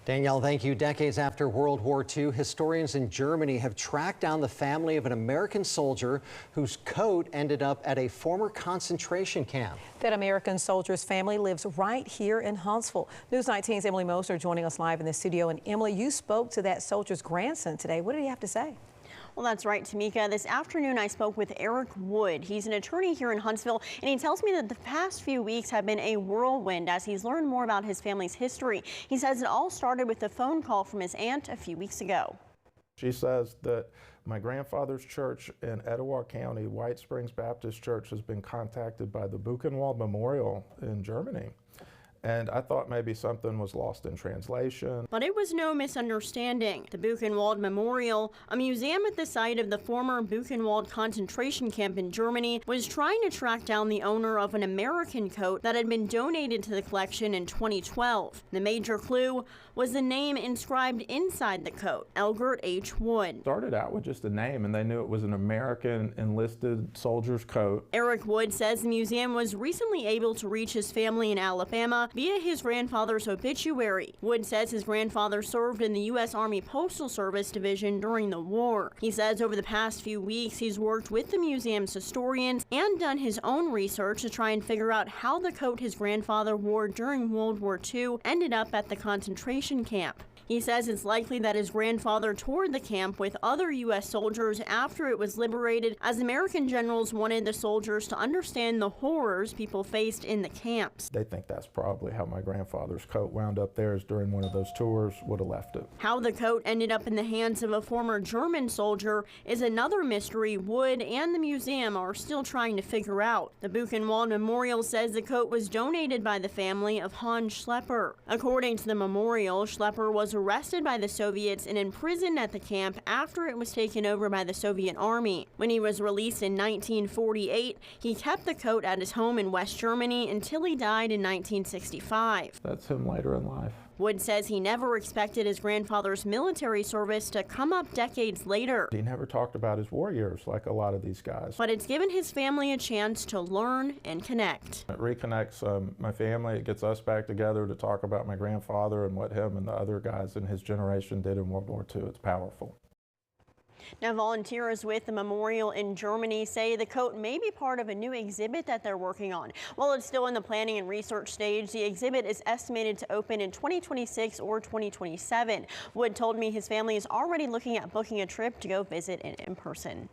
Danielle, thank you. Decades after World War II, historians in Germany have tracked down the family of an American soldier whose coat ended up at a former concentration camp. That American soldier's family lives right here in Huntsville. News 19's Emily Moser joining us live in the studio. And Emily, you spoke to that soldier's grandson today. What did he have to say? Well, that's right, Tamika. This afternoon, I spoke with Eric Wood. He's an attorney here in Huntsville, and he tells me that the past few weeks have been a whirlwind as he's learned more about his family's history. He says it all started with a phone call from his aunt a few weeks ago. She says that my grandfather's church in Etowah County, White Springs Baptist Church, has been contacted by the Buchenwald Memorial in Germany. And I thought maybe something was lost in translation. But it was no misunderstanding. The Buchenwald Memorial, a museum at the site of the former Buchenwald concentration camp in Germany, was trying to track down the owner of an American coat that had been donated to the collection in 2012. The major clue was the name inscribed inside the coat, Elgert H. Wood. Started out with just a name, and they knew it was an American enlisted soldier's coat. Eric Wood says the museum was recently able to reach his family in Alabama via his grandfather's obituary. Wood says his grandfather served in the U.S. Army Postal Service Division during the war. He says over the past few weeks he's worked with the museum's historians and done his own research to try and figure out how the coat his grandfather wore during World War II ended up at the concentration camp. He says it's likely that his grandfather toured the camp with other U.S. soldiers after it was liberated, as American generals wanted the soldiers to understand the horrors people faced in the camps. They think that's probably how my grandfather's coat wound up there, is during one of those tours, would have left it. How the coat ended up in the hands of a former German soldier is another mystery Wood and the museum are still trying to figure out. The Buchenwald Memorial says the coat was donated by the family of Hans Schlepper. According to the memorial, Schlepper was arrested by the Soviets and imprisoned at the camp after it was taken over by the Soviet Army. When he was released in 1948, he kept the coat at his home in West Germany until he died in 1965. That's him later in life. Wood says he never expected his grandfather's military service to come up decades later. He never talked about his war years like a lot of these guys. But it's given his family a chance to learn and connect. It reconnects my family. It gets us back together to talk about my grandfather and what him and the other guys in his generation did in World War II. It's powerful. Now, volunteers with the memorial in Germany say the coat may be part of a new exhibit that they're working on. While it's still in the planning and research stage, the exhibit is estimated to open in 2026 or 2027. Wood told me his family is already looking at booking a trip to go visit it in person.